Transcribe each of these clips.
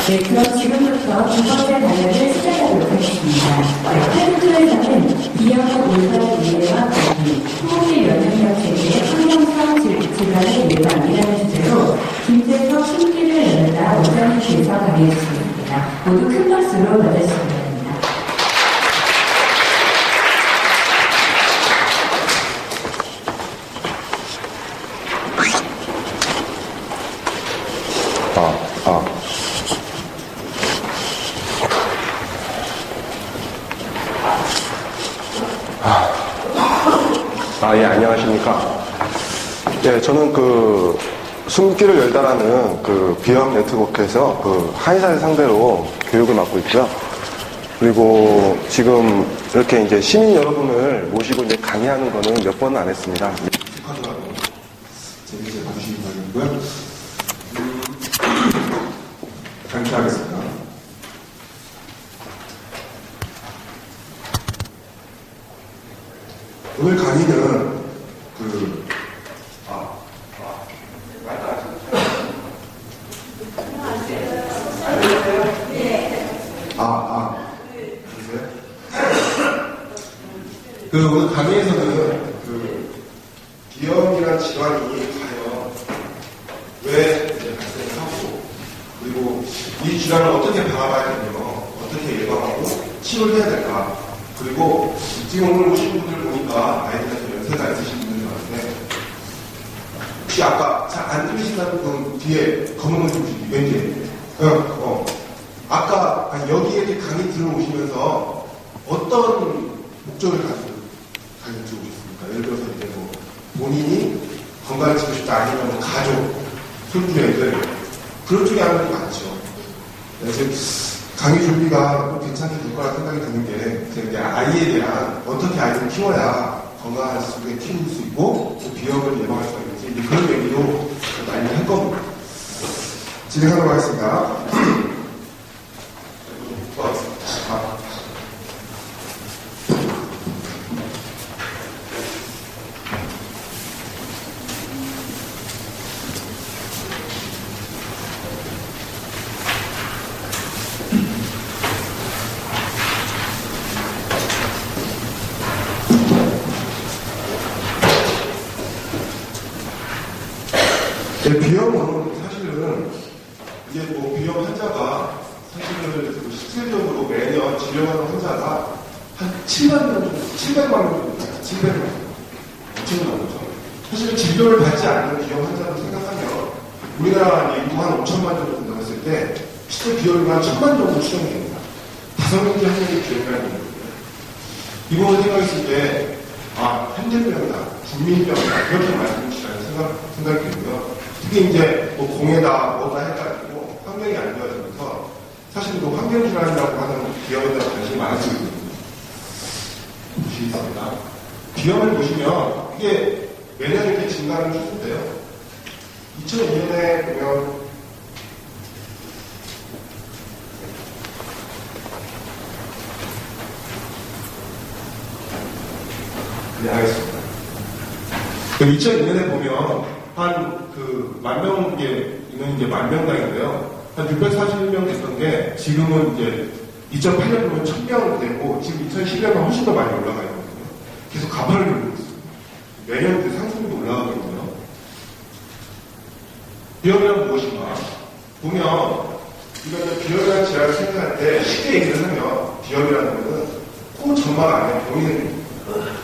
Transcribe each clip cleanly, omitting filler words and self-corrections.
네, 그럼 지금부터 두 번째 단계를 시작하도록 하겠습니다. 테스트에서는 비형적 올바른 이해와 관리, 호흡기 면역력 체계의 항명성 질환의 예방이라는 주제로 김재석 숨기를 열다 원장님께서 강의해주시겠습니다. 모두 큰 박수로 맞아주시기 바랍니다. 예, 안녕하십니까. 예, 저는 숨기를 열다라는 비염 네트워크에서 한의사를 상대로 교육을 맡고 있고요. 그리고 지금 이렇게 이제 시민 여러분을 모시고 이제 강의하는 거는 몇 번은 안 했습니다. 재밌게 봐주시기 바라고요. 강의하겠습니다. 오늘 강의는 오늘 강의에서는 비염이란 질환이 과연 왜 발생하고, 그리고 이 질환을 어떻게 방어해야 되며, 어떻게 예방하고 치료를 해야 될까, 그리고 지금 오늘 오신 분들 보니까 아이들한테 연세가 있으신 분들 많은데, 혹시 아까 잘 안 들리신다는 분 뒤에 검은 옷 입으신 왠지 아까 여기에 이렇게 강의 들어오시면서 어떤 목적을 가지고 강의 들어오셨습니까? 예를 들어서 이제 본인이 건강해지고 싶다, 아니면 가족, 손주 애들, 그런 쪽에 하는 게 많죠. 그래서 강의 준비가 또 괜찮게 될 거라 생각이 드는 게, 이제 아이에 대한 어떻게 아이를 키워야 건강할 수 있게 키울 수 있고, 또 비염을 예방할 수가 있는지, 이제 그런 얘기도 많이 할 겁니다. 진행하도록 하겠습니다. 비염은 사실은 이게 비염 환자가 사실은 실질적으로 매년 진료하는 환자가 한 700만 명 정도 됩니다. 700만 명. 엄청 많죠. 사실은 진료를 받지 않는 비염 환자를 생각하면 우리나라 인구 한 5천만 정도 된다고 했을 때 실제 비염이 한 1,000만 정도 추정이 됩니다. 5명 중에 1명이 비염이라는 거예요. 이 부분 생각했을 때 현대병이다, 국민병이다, 이렇게 말씀하시라는 생각이 들고요. 특히 이제 공해다, 뭐다 해가지고 환경이 안 좋아지면서 사실 환경질환이라고 하는 비염에 대한 관심이 많아지고 있거든요. 보시겠습니다. 비염을 보시면 이게 매년 이렇게 증가하는 추세인데요. 2002년에 보면 네, 알겠습니다. 2002년에 보면 한 10,000명 있는 이제 만명당인데요. 한 641명 됐던 게 지금은 이제 2008년 보면 1,000명 되고 지금 2011년은 훨씬 더 많이 올라가 있거든요. 계속 가파를 누르고 있어요. 매년 그 상승도 올라가고 있고요. 비염이란 무엇인가? 보면 이거는 비염이라는 질환을 생각할 때 쉽게 얘기를 하면 비염이라는 것은 코 점막 안에 병이 생깁니다.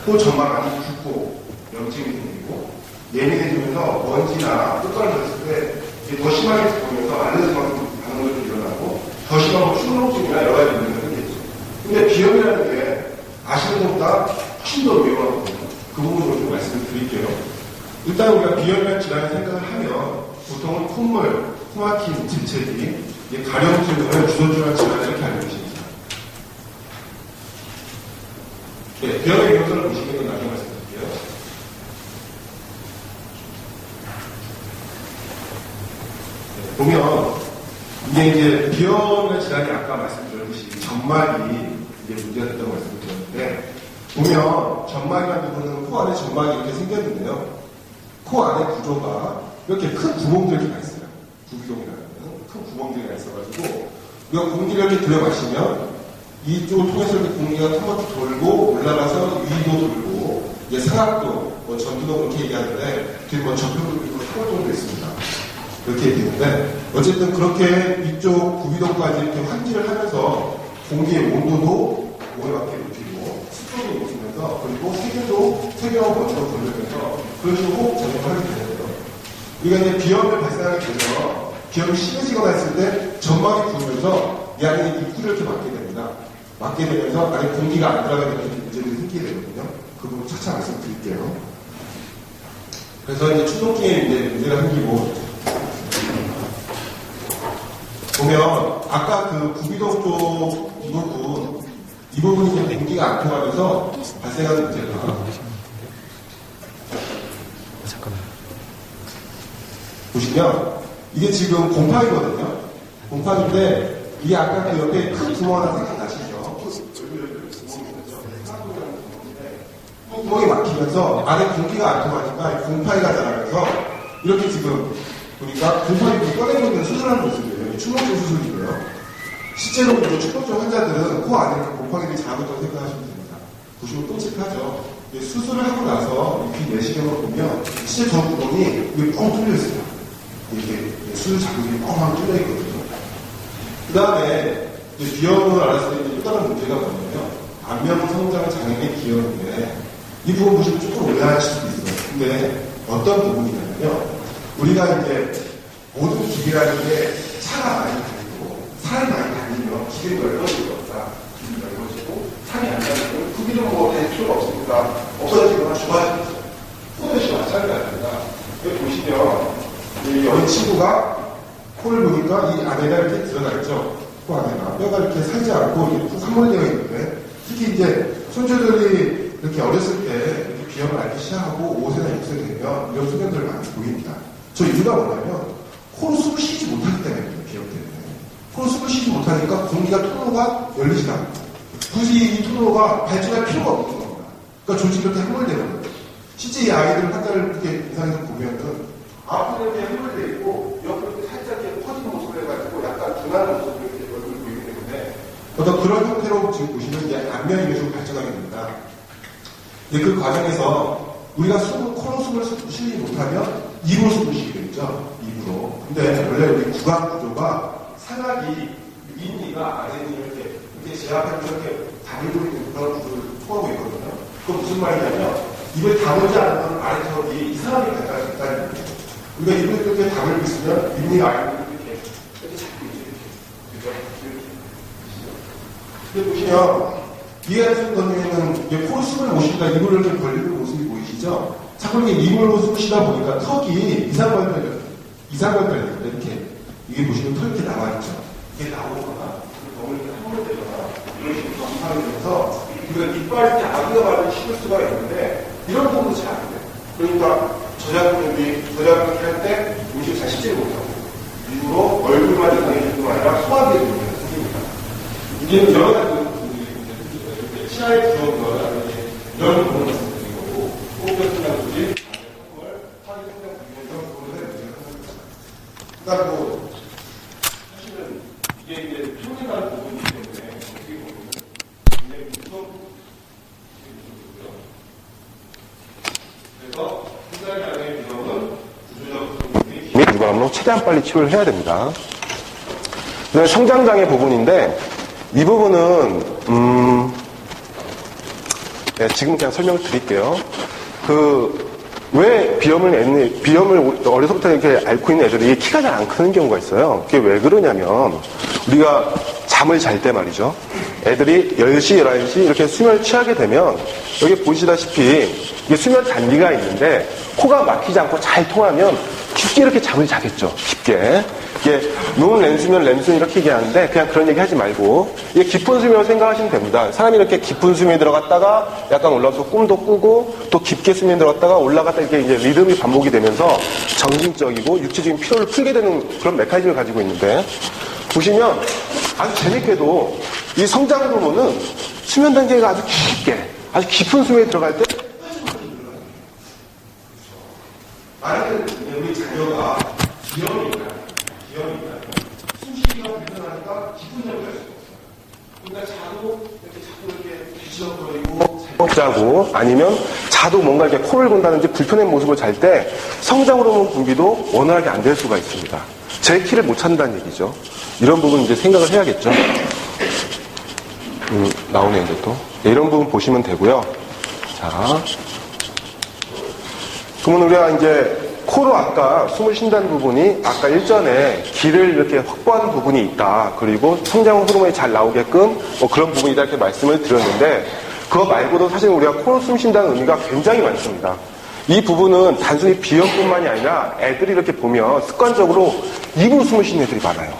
코 점막 안이 붓고 염증이 생기고 예민해지면서 먼지나 꽃가루 졌을 때 더 심하게 보면서 알레르기 반응도 일어나고 더 심하고 충농증이나 여러 가지 문제가 생기죠. 근데 비염이라는 게 아시는 것보다 훨씬 더 위험하거든요. 그 부분으로 좀 말씀을 드릴게요. 일단 우리가 비염이라는 질환을 생각을 하면 보통은 콧물, 코막힘, 재채기, 가려움증을 주소질환 질환을 이렇게 알고 계십니다. 네, 비염의 경우를 보시는 건 나중에 말씀드릴게요. 보면 이게 이제 비염의 질환이 아까 말씀드렸듯이 점막이 이게 문제가 됐다고 말씀드렸는데, 보면 점막이라는 부분은 코 안에 점막이 이렇게 생겼는데요. 코 안에 구조가 이렇게 큰 구멍들이 다 있어요. 부비동이라는 큰 구멍들이 있어가지고 우리가 공기를 이렇게 들여 마시면 이쪽을 통해서 이렇게 공기가 한 바퀴 돌고 올라가서 위도 돌고 이제 상악도, 뭐 전두도 그렇게 얘기하는데 뒤에 뭐 전표도 있고 상악도도 있습니다. 그렇게 얘기했는데 어쨌든 그렇게 이쪽 구비동까지 이렇게 환기를 하면서 공기의 온도도 오해받게 높이고 습도도 높이면서 그리고 세균하고 먼지도 돌리면서 그런 식으로 호흡 작용을 하게 되는데요. 우리가 이제 비염을 발생하게 되면 비염이 심해지거나 했을 때 점막이 부으면서 이 안에 입구를 이렇게 막게 됩니다. 막게 되면서 안에 공기가 안 들어가게 되는 문제들이 생기게 되거든요. 그 부분 차차 말씀드릴게요. 그래서 이제 추동기에 이제 문제가 생기고 보면 아까 그 구비동 쪽 이 부분이 이제 공기가 안 통하면서 발생하는 문제가 보시면 이게 지금 곰팡이거든요. 곰팡이인데 이게 아까 그 옆에 큰 구멍 하나 생각나시죠? 구멍이 막히면서 안에 공기가 안 통하니까 곰팡이가 자라면서 이렇게 지금 보니까 곰팡이를 꺼내고 있는 수술하는 모습이에요. 충농증 수술이고요. 실제로 충농증 환자들은 코 안에 곰팡이들이 자라고 있다고 생각하시면 됩니다. 보시면 끔찍하죠. 수술을 하고 나서 귀 내시경을 보면 실제 저 구멍이 이게 뻥 뚫려 있어요. 이렇게 수술 자국이 뻥 뚫려 있거든요. 그 다음에 비염을 알았을 때 또 다른 문제가 뭐냐면 안면 성장 장애의 비염인데 이 부분 보시면 조금 오해하실 수도 있어요. 근데 어떤 부분이냐면요. 우리가 이제 모든 기계라는 게 차가 많이 다니고 사람이 많이 다니면 기계가 넓어질 겁니다. 기계가 넓어지고 사람이 안 다니면 크기도 뭐 될 필요가 없으니까 없어지거나 좋아지겠죠. 후드시 마찬가지입니다. 여기 보시면 여기 친구가 코를 보니까 이 안에가 이렇게 들어가 있죠. 코 안에가 뼈가 이렇게 살지 않고 이렇게 푹 함몰되어 있는데 특히 이제 손주들이 이렇게 어렸을 때 이렇게 비염을 앓기 시작하고 5세나 6세 되면 이런 소견들을 많이 보입니다. 저 이유가 뭐냐면 코로 숨을 쉬지 못하기 때문입니다. 비염 때문에. 코로 숨을 쉬지 못하니까 공기가 통로가 열리지 않고 굳이 이 통로가 발전할 필요가 없는 겁니다. 그러니까 조직이 이렇게 함몰되는 거예요. 실제 이 아이들 환자를 이렇게 임상에서 보면은 앞으로 이렇게 함몰되어 있고 옆으로 이렇게 살짝 이렇게 퍼지는 모습을 해가지고 약간 둔한 모습을 이렇게 얼굴이 보이기 때문에 어떤 그런 형태로 지금 보시면 이제 안면이 계속 발전하게 됩니다. 그 과정에서 우리가 코로 숨을 쉬지 못하면 입으로 숨을 쉬게 되죠. 입으로. 근데 원래 우리 구강 구조가 상악이 인니가 아래니 이렇게 제압하면서 이렇게 다물고 있는 그런 구조를 통하고 있거든요. 그건 무슨 말이냐면 입을 다물지 않으면 아래쪽이 이상하게 발달할 수 있다는 거예요. 우리가 입을 이렇게 다물고 있으면 인니가 아래로 이렇게 잡고 있죠. 이렇게. 그죠? 근데 보시면 이 같은 경우에는 코로 숨을 못 쉬니까 입을 이렇게 벌리는 모습이 보이시죠? 자꾸 이렇게 입으로 숨을 쉬다 보니까 턱이 이상관절이 이렇게 이게 보시면 턱이 이렇게 나와있죠. 이게 나오거나 너무 이렇게 함몰되거나 이런 식으로 감상이 되면서 우리가 이빨 때 아기가 말을 씹을 수가 있는데 이런 부분도 잘 안 돼요. 그러니까 저작근이 할 때 음식 잘 씹지 못하고 일부러 얼굴만 이상해질 뿐만 아니라 소화기에 문제가 생깁니다. 이게 여러 가지 부분들이 문제가 치아에 들어온 거나 이런 부분을 생기는 거고 호흡혈증이라든지 화기 성장 부위에 이런 부분에 문제가 생깁니다. 그러니까 뭐 사실은 이게 이제 평균하는 부분이기 때문에 어떻게 보면 굉장히 무서운 부분이고요. 그래서 한 달 안에 비염은 구조적 부분이 유방암으로 최대한 빨리 치료를 해야 됩니다. 그다음에 성장장애 부분인데 이 부분은 네, 지금 그냥 설명을 드릴게요. 왜 비염을 어려서부터 이렇게 앓고 있는 애들이 키가 잘 안 크는 경우가 있어요. 그게 왜 그러냐면 우리가 잠을 잘 때 말이죠. 애들이 10시, 11시 이렇게 수면을 취하게 되면 여기 보시다시피 이게 수면 단기가 있는데 코가 막히지 않고 잘 통하면 깊게 이렇게 잠을 자겠죠. 깊게. 이게 논 렌수면 렌수 이렇게 얘기하는데 그냥 그런 얘기 하지 말고 이게 깊은 수면을 생각하시면 됩니다. 사람이 이렇게 깊은 수면에 들어갔다가 약간 올라와서 꿈도 꾸고 또 깊게 수면에 들어갔다가 올라갔다 이렇게 이제 리듬이 반복이 되면서 정신적이고 육체적인 피로를 풀게 되는 그런 메커니즘을 가지고 있는데 보시면 아주 재밌게도 이 성장 호르몬은 수면 단계가 아주 깊게 아주 깊은 수면에 들어갈 때 만약에 우리 자녀가 비염이 있나요? 불편하니까 기분적으로 할 수가 없어요. 그러니까 자꾸 이렇게 뒤적거리고 자고 아니면 자도 뭔가 이렇게 코를 본다든지 불편한 모습을 잘 때 성장 호르몬 분비도 원활하게 안 될 수가 있습니다. 제 키를 못 찬다는 얘기죠. 이런 부분 이제 생각을 해야겠죠. 나오네 이제 또. 네, 이런 부분 보시면 되고요. 자, 그러면 우리가 이제 코로 아까 숨을 쉰다는 부분이 아까 일전에 기를 이렇게 확보하는 부분이 있다. 그리고 성장 호르몬이 잘 나오게끔 뭐 그런 부분이다 이렇게 말씀을 드렸는데 그거 말고도 사실 우리가 코로 숨 쉰다는 의미가 굉장히 많습니다. 이 부분은 단순히 비염뿐만이 아니라 애들이 이렇게 보면 습관적으로 입으로 숨을 쉬는 애들이 많아요.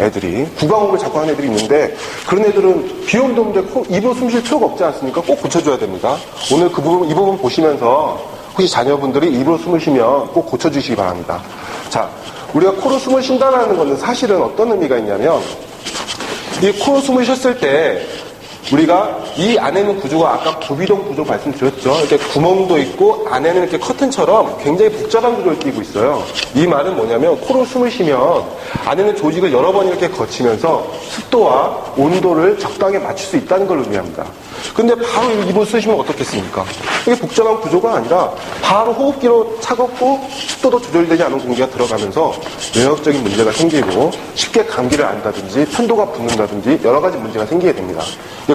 애들이 구강호흡을 자꾸 하는 애들이 있는데 그런 애들은 비염도 없는데 입으로 숨 쉴 필요가 없지 않습니까? 꼭 고쳐줘야 됩니다. 오늘 이 부분 보시면서 혹시 자녀분들이 입으로 숨을 쉬면 꼭 고쳐주시기 바랍니다. 자, 우리가 코로 숨을 쉰다는 것은 사실은 어떤 의미가 있냐면 이 코로 숨을 쉬었을 때 우리가 이 안에 있는 구조가 아까 부비동 구조 말씀드렸죠. 이렇게 구멍도 있고 안에는 이렇게 커튼처럼 굉장히 복잡한 구조를 띠고 있어요. 이 말은 뭐냐면 코로 숨을 쉬면 안에 있는 조직을 여러 번 이렇게 거치면서 습도와 온도를 적당히 맞출 수 있다는 걸 의미합니다. 근데 바로 입을 쓰시면 어떻겠습니까? 이게 복잡한 구조가 아니라 바로 호흡기로 차갑고 습도도 조절되지 않은 공기가 들어가면서 면역적인 문제가 생기고 쉽게 감기를 안다든지 편도가 붓는다든지 여러 가지 문제가 생기게 됩니다.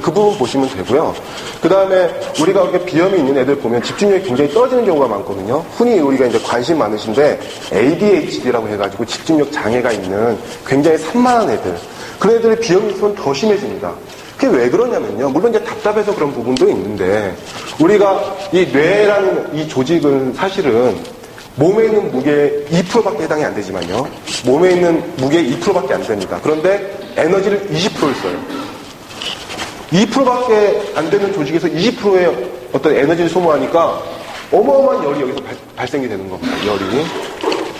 그 부분 보시면 되고요. 그 다음에 우리가 이렇게 비염이 있는 애들 보면 집중력이 굉장히 떨어지는 경우가 많거든요. 흔히 우리가 이제 관심 많으신데 ADHD라고 해가지고 집중력 장애가 있는 굉장히 산만한 애들. 그런 애들이 비염이 있으면 더 심해집니다. 그게 왜 그러냐면요. 물론 이제 답답해서 그런 부분도 있는데 우리가 이 뇌라는 이 조직은 사실은 몸에 있는 무게의 2%밖에 해당이 안 되지만요. 몸에 있는 무게의 2%밖에 안 됩니다. 그런데 에너지를 20%를 써요. 2%밖에 안 되는 조직에서 20%의 어떤 에너지를 소모하니까 어마어마한 열이 여기서 발생이 되는 겁니다. 열이.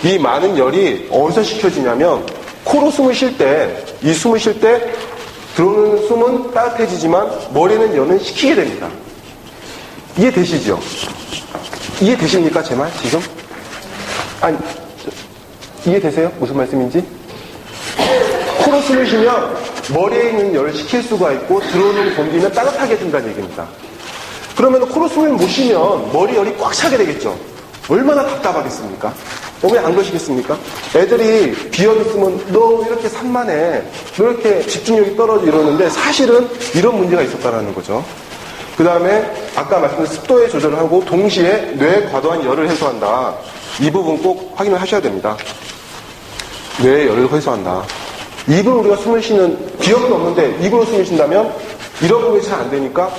이 많은 열이 어디서 식혀지냐면 코로 숨을 쉴 때, 이 숨을 쉴 때 들어오는 숨은 따뜻해지지만 머리는 열은 식히게 됩니다. 이해되시죠? 이해되십니까? 제 말 지금? 아니, 이해되세요? 무슨 말씀인지? 코로 숨을 쉬면 머리에 있는 열을 식힐 수가 있고 들어오는 공기는 따뜻하게 해준다는 얘기입니다. 그러면 코로 숨을 못 쉬면 머리 열이 꽉 차게 되겠죠. 얼마나 답답하겠습니까? 왜 안 그러시겠습니까? 애들이 비염 있으면 너 이렇게 산만해, 너 이렇게 집중력이 떨어져 이러는데 사실은 이런 문제가 있었다는 거죠. 그 다음에 아까 말씀드린 습도의 조절을 하고 동시에 뇌에 과도한 열을 해소한다. 이 부분 꼭 확인을 하셔야 됩니다. 뇌의 열을 해소한다. 입으로 우리가 숨을 쉬는 비염도 없는데 입으로 숨을 쉰다면 이런 부분이 잘 안 되니까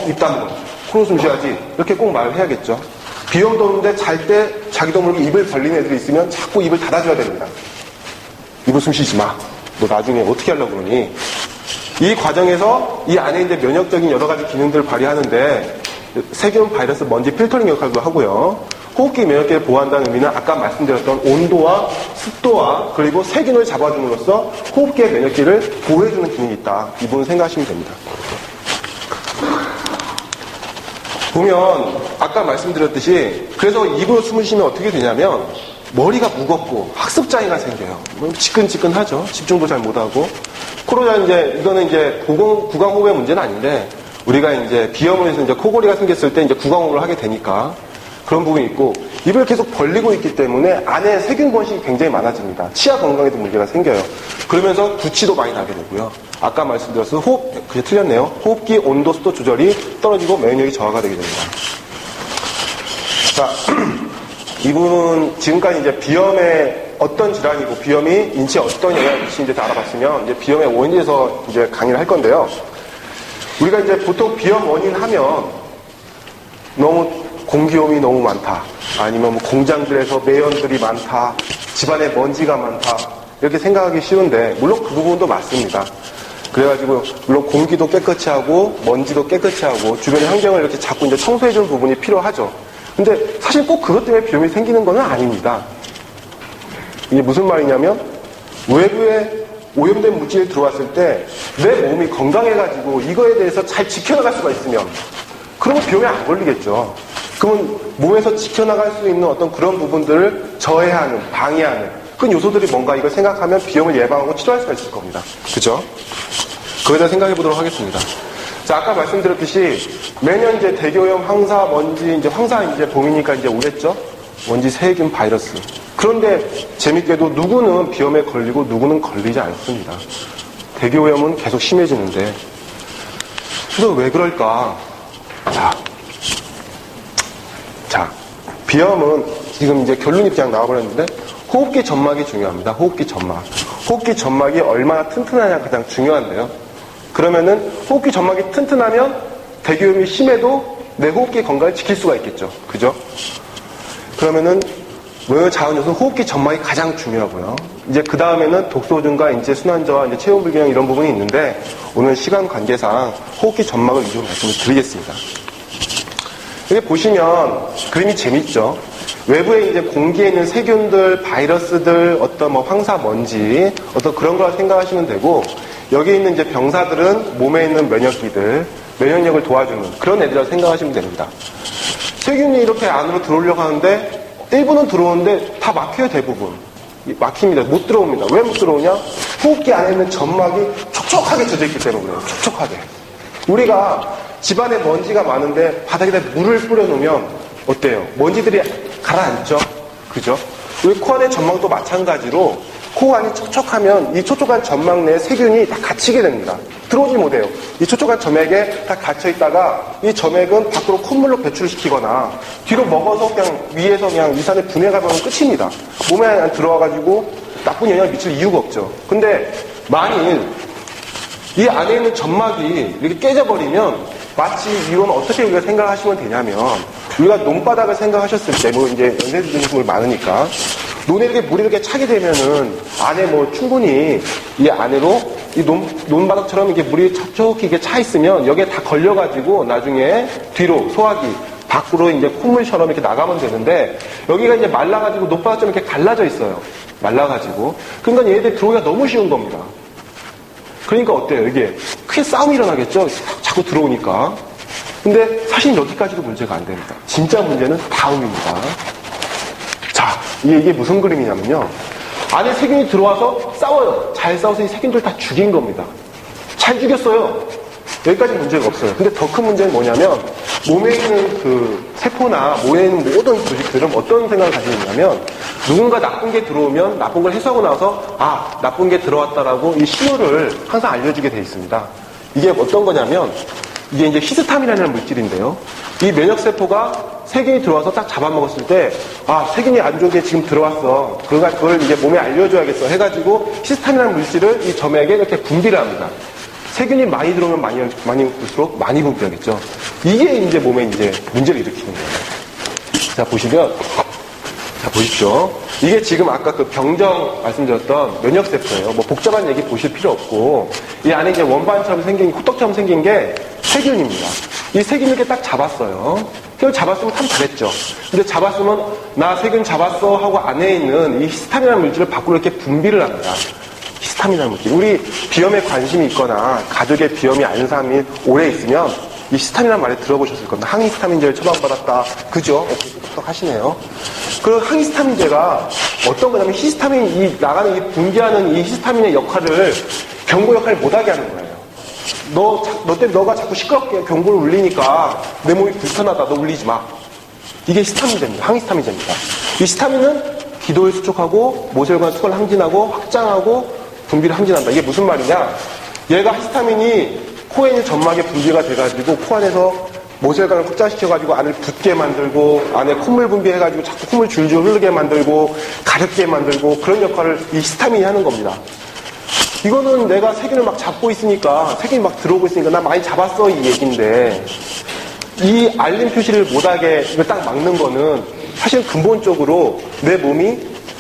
입 다물어 코로 숨 쉬어야지 이렇게 꼭 말을 해야겠죠. 비염도 없는데 잘 때 자기도 모르게 입을 벌리는 애들이 있으면 자꾸 입을 닫아줘야 됩니다. 입을 숨 쉬지 마. 너 나중에 어떻게 하려고 그러니? 이 과정에서 이 안에 이제 면역적인 여러 가지 기능들을 발휘하는데 세균, 바이러스, 먼지 필터링 역할도 하고요. 호흡기 면역기를 보호한다는 의미는 아까 말씀드렸던 온도와 습도와 그리고 세균을 잡아줌으로써 호흡기의 면역기를 보호해주는 기능이 있다. 이 부분 생각하시면 됩니다. 보면 아까 말씀드렸듯이 그래서 입으로 숨을 쉬면 어떻게 되냐면 머리가 무겁고 학습장애가 생겨요. 지끈지끈하죠. 집중도 잘 못하고. 코로나 이거는 이제 구강호흡의 문제는 아닌데 우리가 이제 비염을 해서 이제 코골이가 생겼을 때 이제 구강호흡을 하게 되니까 그런 부분이 있고 입을 계속 벌리고 있기 때문에 안에 세균 번식이 굉장히 많아집니다. 치아 건강에도 문제가 생겨요. 그러면서 구취도 많이 나게 되고요. 아까 말씀드렸던 그게 틀렸네요. 호흡기 온도 습도 조절이 떨어지고 면역력이 저하가 되게 됩니다. 자, 이 부분은 지금까지 이제 비염의 어떤 질환이고 비염이 인체에 어떤 영향을 미치는지 알아봤으면 이제 비염의 원인에 대해서 이제 강의를 할 건데요. 우리가 이제 보통 비염 원인 하면 너무 공기오염이 너무 많다. 아니면 뭐 공장들에서 매연들이 많다. 집안에 먼지가 많다. 이렇게 생각하기 쉬운데 물론 그 부분도 맞습니다. 그래가지고 물론 공기도 깨끗이 하고 먼지도 깨끗이 하고 주변의 환경을 이렇게 자꾸 이제 청소해주는 부분이 필요하죠. 근데 사실 꼭 그것 때문에 비염이 생기는 건 아닙니다. 이게 무슨 말이냐면 외부에 오염된 물질이 들어왔을 때 내 몸이 건강해가지고 이거에 대해서 잘 지켜나갈 수가 있으면 그러면 비염이 안 걸리겠죠. 그러면 몸에서 지켜나갈 수 있는 어떤 그런 부분들을 저해하는, 방해하는 그 요소들이 뭔가 이걸 생각하면 비염을 예방하고 치료할 수가 있을 겁니다. 그죠? 그거에 대해 생각해 보도록 하겠습니다. 자, 아까 말씀드렸듯이 매년 이제 대기오염, 황사, 먼지, 이제 황사 이제 봄이니까 이제 오겠죠? 먼지, 세균, 바이러스. 그런데 재밌게도 누구는 비염에 걸리고 누구는 걸리지 않습니다. 대기오염은 계속 심해지는데. 그래서 왜 그럴까? 자, 비염은 지금 이제 결론이 그냥 나와버렸는데 호흡기 점막이 중요합니다. 호흡기 점막. 호흡기 점막이 얼마나 튼튼하냐가 가장 중요한데요. 그러면은 호흡기 점막이 튼튼하면 대기오염이 심해도 내 호흡기 건강을 지킬 수가 있겠죠. 그죠? 그러면은 자원 요소 호흡기 점막이 가장 중요하고요. 이제 그 다음에는 독소증과 인체 순환저하, 이제 체온 불균형 이런 부분이 있는데 오늘 시간 관계상 호흡기 점막을 위주로 말씀을 드리겠습니다. 여기 보시면 그림이 재밌죠. 외부에 이제 공기에 있는 세균들, 바이러스들, 어떤 뭐 황사, 먼지, 어떤 그런 거라 생각하시면 되고 여기 있는 이제 병사들은 몸에 있는 면역기들, 면역력을 도와주는 그런 애들이라고 생각하시면 됩니다. 세균이 이렇게 안으로 들어오려고 하는데 일부는 들어오는데 다 막혀요, 대부분. 막힙니다. 못 들어옵니다. 왜 못 들어오냐? 호흡기 안에 있는 점막이 촉촉하게 젖어있기 때문에 그래요. 촉촉하게. 우리가 집안에 먼지가 많은데 바닥에다 물을 뿌려놓으면 어때요? 먼지들이 가라앉죠? 그죠? 우리 코 안의 점막도 마찬가지로 코 안이 촉촉하면 이 촉촉한 점막 내에 세균이 다 갇히게 됩니다. 들어오지 못해요. 이 촉촉한 점액에 다 갇혀있다가 이 점액은 밖으로 콧물로 배출시키거나 뒤로 먹어서 그냥 위에서 그냥 위산에 분해가면 끝입니다. 몸에 안 들어와가지고 나쁜 영향을 미칠 이유가 없죠. 근데 만일 이 안에 있는 점막이 이렇게 깨져버리면 마치 이건 어떻게 우리가 생각하시면 되냐면 우리가 논바닥을 생각하셨을 때 뭐 이제 연세대중이 많으니까 논에 이렇게 물이 이렇게 차게 되면은 안에 뭐 충분히 이 안으로 이 논바닥처럼 이게 물이 촉촉히 이게 차 있으면 여기에 다 걸려가지고 나중에 뒤로 소화기 밖으로 이제 콧물처럼 이렇게 나가면 되는데 여기가 이제 말라가지고 논바닥처럼 이렇게 갈라져 있어요. 말라가지고. 그러니까 얘네들이 들어오기가 너무 쉬운 겁니다. 그러니까 어때요? 이게 크게 싸움이 일어나겠죠? 자꾸 들어오니까. 근데 사실 여기까지도 문제가 안 됩니다. 진짜 문제는 다음입니다. 자, 이게 무슨 그림이냐면요. 안에 세균이 들어와서 싸워요. 잘 싸워서 이 세균들 다 죽인 겁니다. 잘 죽였어요. 여기까지 문제가 없어요. 근데 더 큰 문제는 뭐냐면 몸에 있는 그 세포나 몸에 있는 모든 조직들은 어떤 생각을 가지고 있냐면 누군가 나쁜 게 들어오면 나쁜 걸 해소하고 나서 나쁜 게 들어왔다라고 이 신호를 항상 알려주게 돼 있습니다. 이게 어떤 거냐면 이게 이제 히스타민이라는 물질인데요. 이 면역세포가 세균이 들어와서 딱 잡아먹었을 때, 세균이 안 좋은 게 지금 들어왔어. 그걸 이제 몸에 알려줘야겠어. 해가지고 히스타민이라는 물질을 이 점액에 이렇게 분비를 합니다. 세균이 많이 들어오면 많이 올수록 많이 분비하겠죠. 이게 이제 몸에 이제 문제를 일으키는 거예요. 자, 보십시오. 이게 지금 아까 그 병정 말씀드렸던 면역세포예요. 뭐 복잡한 얘기 보실 필요 없고, 이 안에 이제 원반처럼 생긴, 호떡처럼 생긴 게 세균입니다. 이 세균을 이렇게 딱 잡았어요. 세균 잡았으면 참 잘했죠. 근데 잡았으면, 나 세균 잡았어 하고 안에 있는 이 히스타민이라는 물질을 밖으로 이렇게 분비를 합니다. 히스타민이라는 물질. 우리 비염에 관심이 있거나 가족의 비염이 앓는 사람이 오래 있으면 이 히스타민이라는 말에 들어보셨을 겁니다. 항히스타민제를 처방받았다. 그죠? 똑똑 하시네요. 그 항히스타민제가 어떤 거냐면 히스타민, 나가는 이 분비하는 이 히스타민의 역할을 경고 역할을 못하게 하는 거예요. 너 때문에 너가 자꾸 시끄럽게 경고를 울리니까 내 몸이 불편하다. 너 울리지 마. 이게 히스타민제입니다. 항히스타민제입니다. 이 히스타민은 기도를 수축하고 모세혈관 수를 항진하고 확장하고 분비를 항진한다. 이게 무슨 말이냐? 얘가 히스타민이 코에 있는 점막에 분비가 돼가지고 코 안에서 모세혈관을 확장시켜가지고 안을 붓게 만들고 안에 콧물 분비해가지고 자꾸 콧물 줄줄 흐르게 만들고 가렵게 만들고 그런 역할을 이 히스타민이 하는 겁니다. 이거는 내가 세균을 막 잡고 있으니까 세균이 막 들어오고 있으니까 나 많이 잡았어 이 얘기인데 이 알림 표시를 못하게 이걸 딱 막는 거는 사실 근본적으로 내 몸이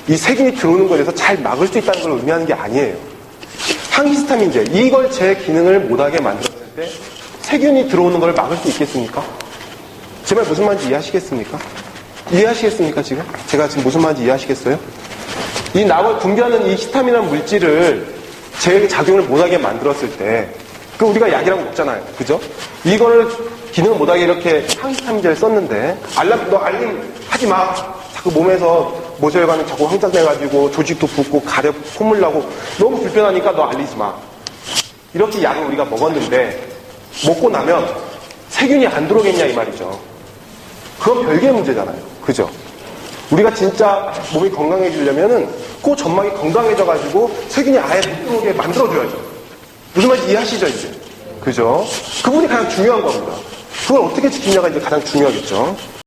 이 세균이 들어오는 거에 대해서 잘 막을 수 있다는 걸 의미하는 게 아니에요. 항히스타민제 이걸 제 기능을 못하게 만들었을 때 세균이 들어오는 걸 막을 수 있겠습니까? 제 말 무슨 말인지 이해하시겠습니까? 이해하시겠습니까 지금? 제가 지금 무슨 말인지 이해하시겠어요? 이 낙을 분비하는 이 히스타민이라는 물질을 제 작용을 못하게 만들었을 때 우리가 약이라고 먹잖아요. 그죠? 이거를 기능을 못하게 이렇게 항히스타민제를 썼는데 너 알림 하지 마. 자꾸 몸에서 모세혈관이 자꾸 확장돼가지고 조직도 붓고 가려 콧물 나고 너무 불편하니까 너 알리지 마. 이렇게 약을 우리가 먹었는데 먹고 나면 세균이 안 들어오겠냐 이 말이죠. 그건 별개의 문제잖아요. 그죠? 우리가 진짜 몸이 건강해지려면은 그 점막이 건강해져가지고 세균이 아예 못 들어오게 만들어줘야죠. 무슨 말인지 이해하시죠 이제? 그죠? 그분이 가장 중요한 겁니다. 그걸 어떻게 지키냐가 이제 가장 중요하겠죠.